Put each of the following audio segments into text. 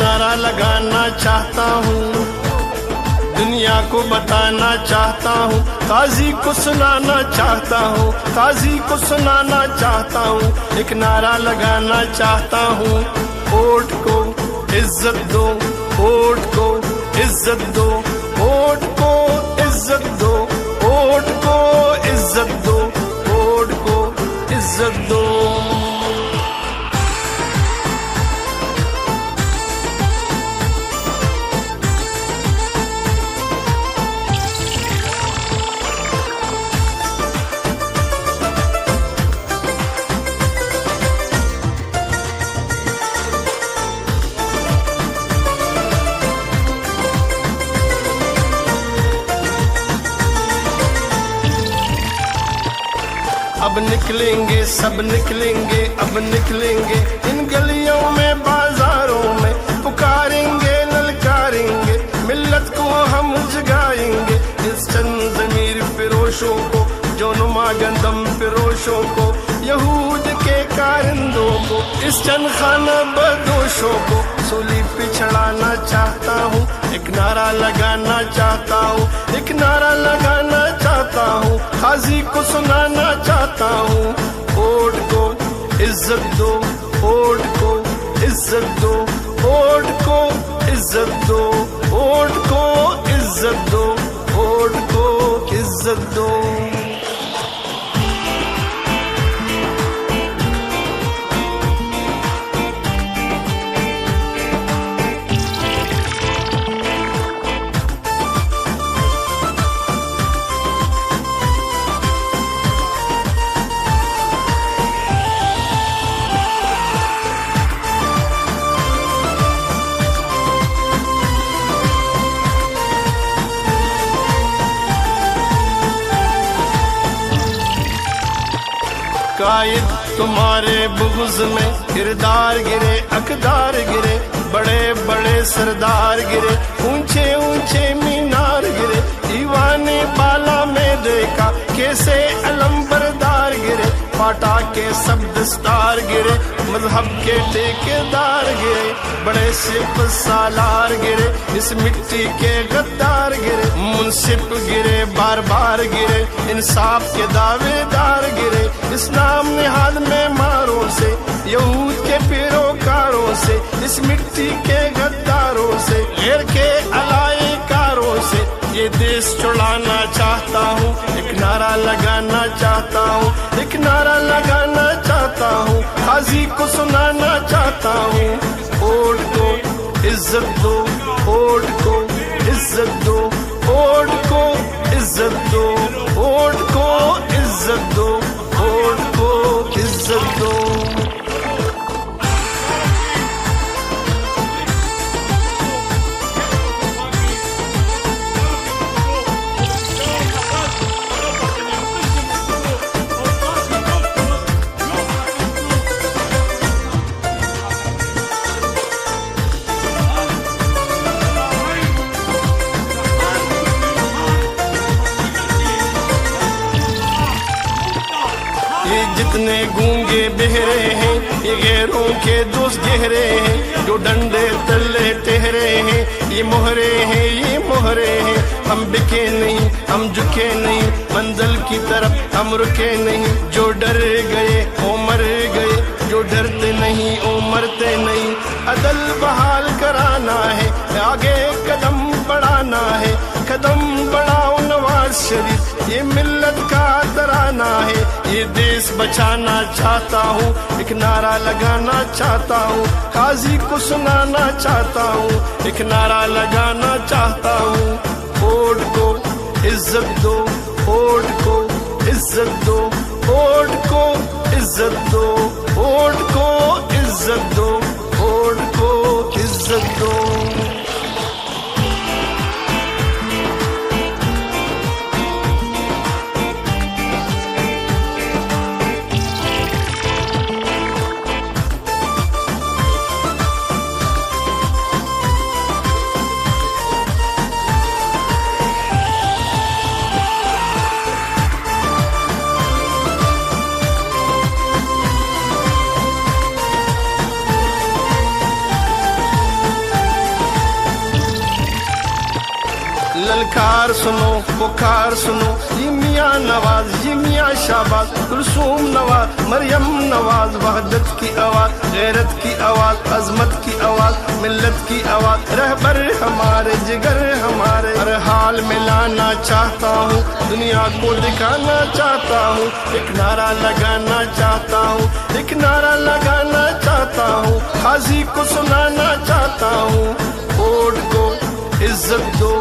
नारा लगाना चाहता हूँ, दुनिया को बताना चाहता हूँ, काजी को सुनाना चाहता हूँ, काजी को सुनाना चाहता हूँ। एक नारा लगाना चाहता हूँ, वोट को इज्जत दो, वोट को इज्जत दो, वोट को इज्जत दो, वोट को इज्जत दो, वोट को इज्जत दो। अब निकलेंगे सब निकलेंगे, अब निकलेंगे इन गलियों में बाजारों में, पुकारेंगे ललकारेंगे, मिल्लत को हम जगाएंगे। इस चंद ज़मीर फिरोशों को, जो नुमा गंदम फिरोशों को, यहूद के कारिंदों को, इस चंद खाना बदोशों को सूली पे चढ़ाना चाहता हूँ। एक नारा लगाना चाहता हूँ, एक नारा लगाना चाहता हूँ, काजी को सुनाना चाहता हूँ। वोट को इज्जत दो, वोट को इज्जत दो, वोट को इज्जत दो, वोट को इज्जत दो, वोट को इज्जत दो। कायद तुम्हारे बुग़्ज़ में किरदार गिरे, अकदार गिरे, बड़े बड़े सरदार गिरे, ऊंचे ऊंचे मीनार गिरे, दीवाने बाला में देखा कैसे अलंबरदार गिरे, पाटा के सब दस्तार गिरे, मजहब के ठेकेदार गिरे, बड़े सिप सालार गिरे, इस मिट्टी के गद्दार गिरे, मुंसिफ गिरे, बार बार गिरे, इंसाफ के दावेदार गिरे, इस नाम निहाद में मारों से, यहूद के पैरोकारों से, इस मिट्टी के गद्दारों से, गैर के अलाएकारों से ये देश छुड़ाना चाहता हूँ। एक नारा लगाना चाहता हूँ, एक नारा लगाना चाहता हूँ, काजी को सुनाना चाहता हूँ। वोट को इज्जत दो, वोट को इज्जत दो, वोट को इज्जत दो, वोट को इज्जत दो, वोट को इज्जत दो। ये जितने गूंगे बहरे हैं, ये गैरों के दोस्त गहरे हैं, जो डंडे तले टहरे हैं, ये मोहरे हैं, ये मोहरे हैं। हम बिके नहीं, हम झुके नहीं, मंजिल की तरफ हम रुके नहीं। जो डर गए वो मर गए, जो डरते नहीं वो मरते नहीं। अदल बहाल कराना है, आगे कदम बढ़ाना है, कदम बढ़ाओ नवाज शरीफ, ये मिल्लत का तराना है। ये देश बचाना चाहता हूँ, एक नारा लगाना चाहता हूँ, काजी को सुनाना चाहता हूँ, एक नारा लगाना चाहता हूँ। वोट को इज्जत दो, होठ को इज्जत दो, होठ को इज्जत दो, होठ को इज्जत दो, होठ को इज्जत दो। ललकार सुनो, पुकार सुनो, ये मियाँ नवाज, ये मियाँ शाहबाज, कुलसूम नवाज, मरियम नवाज, वहदत की आवाज, गैरत की आवाज, अजमत की आवाज, मिल्लत की आवाज, रहबर हमारे, जिगर हमारे, हर हाल में लाना चाहता हूँ, दुनिया को दिखाना चाहता हूँ, एक नारा लगाना चाहता हूँ, एक नारा लगाना चाहता हूँ, काजी को सुनाना चाहता हूँ। होठ को इज्जत दो,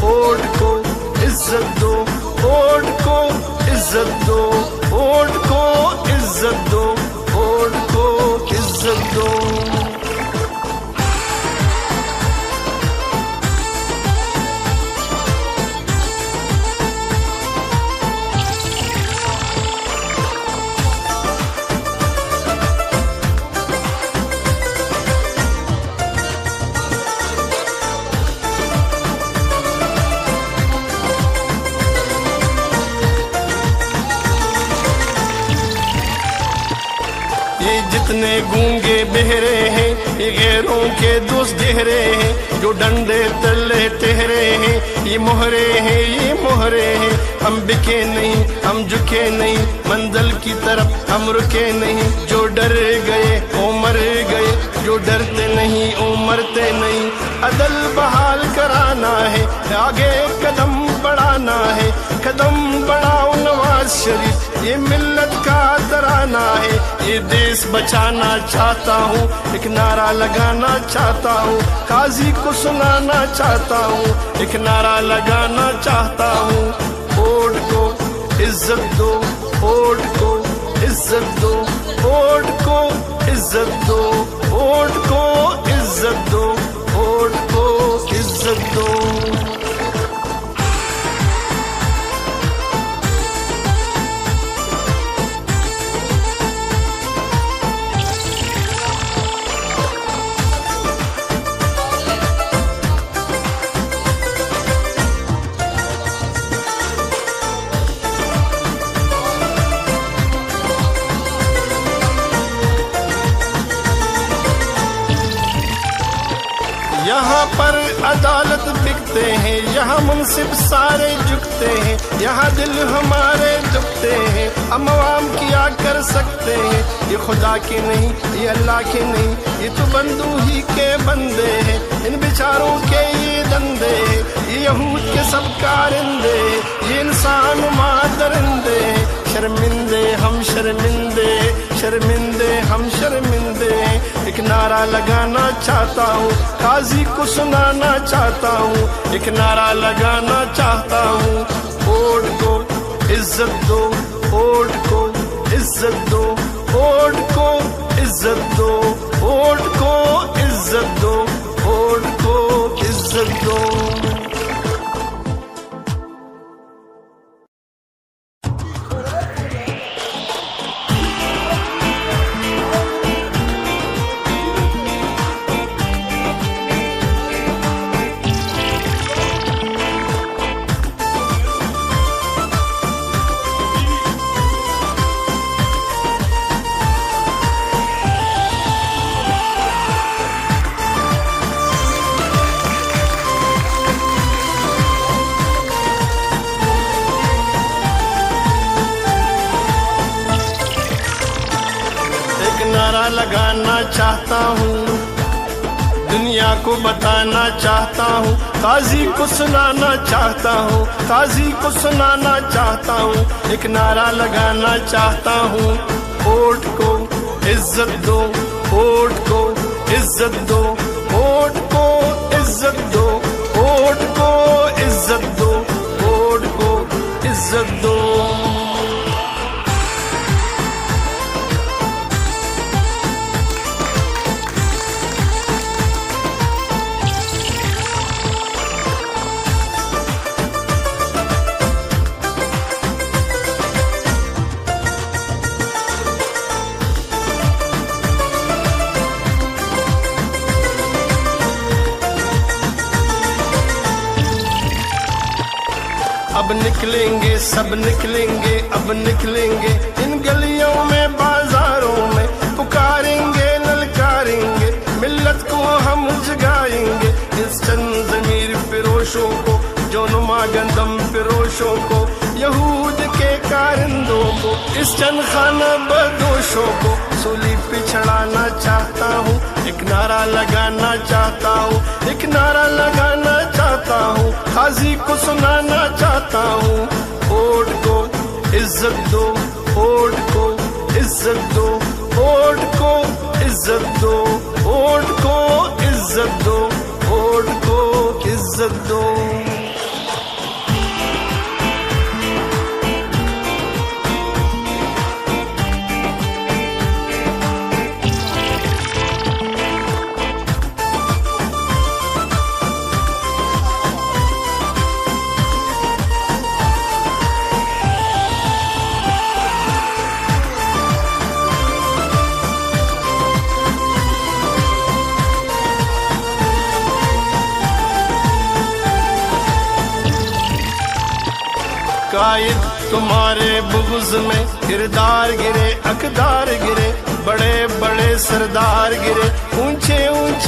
होठ को इज्जत दो, होठ को इज्जत दो, होठ को इज्जत दो, होठ को इज्जत दो। ये जितने गूंगे बहरे हैं, ये गैरों के दोस्त गहरे हैं, जो डंडे तले ठहरे हैं, ये मोहरे हैं, ये मोहरे हैं। हम बिके नहीं, हम झुके नहीं, मंजिल की तरफ हम रुके नहीं। जो डर गए वो मर गए, जो डरते नहीं वो मरते नहीं। अदल बहाल कराना है, आगे कदम बढ़ाना है, कदम बढ़ाओ नवाज शरीफ, ये मिल्लत का तराना है। ये देश बचाना चाहता हूँ, एक नारा लगाना चाहता हूँ, काजी को सुनाना चाहता हूँ, एक नारा लगाना चाहता हूँ। होठ को इज्जत दो, होठ को इज्जत दो, होठ को इज्जत दो, होठ को इज्जत दो, होठ को इज्जत दो। यहाँ पर अदालत बिकते हैं, यहाँ मुंसिफ सारे झुकते हैं, यहाँ दिल हमारे दुखते हैं। हम आवाम क्या कर सकते हैं, ये खुदा के नहीं, ये अल्लाह के नहीं, ये तो बंदू ही के बंदे हैं। इन बेचारों के ये धंधे, ये यहूद के सब कारिंदे, ये इंसान मादरिंदे। शर्मिंदे हम शर्मिंदे, शर्मिंदे हम शर्मिंदे। एक नारा लगाना चाहता हूँ, काजी को सुनाना चाहता हूँ, एक नारा लगाना चाहता हूँ। होठ को इज्जत दो, होठ को इज्जत दो, होठ को इज्जत दो, होठ को इज्जत दो, होठ को इज्जत दो। लगाना चाहता हूँ, दुनिया को बताना चाहता हूँ, काजी को सुनाना चाहता हूँ, काजी को सुनाना चाहता हूँ, एक नारा लगाना चाहता हूँ। होठ को इज्जत दो, होठ को इज्जत दो, होठ को इज्जत दो, होठ को इज्जत दो, होठ को अब निकलेंगे सब निकलेंगे, अब निकलेंगे इन गलियों में बाजारों में, पुकारेंगे ललकारेंगे मिल्लत को हम जगाएंगे। इस चंद ज़मीर फिरोशों को, जो नुमा गंदम फिरोशों को, यहूद के कारिंदों को, इस चंद खाना बदोशों को सूली पे चढ़ाना चाहता हूँ, एक नारा लगाना चाहता हूँ, एक नारा लगाना चाहता हूँ, काजी को सुनाना चाहता हूँ। वोट को इज्जत दो, वोट को इज्जत दो, वोट को इज्जत दो, वोट को इज्जत दो, वोट को इज्जत दो। कायद तुम्हारे बुग़्ज़ में किरदार गिरे, अकदार गिरे, बड़े बड़े सरदार गिरे, ऊंचे ऊंचे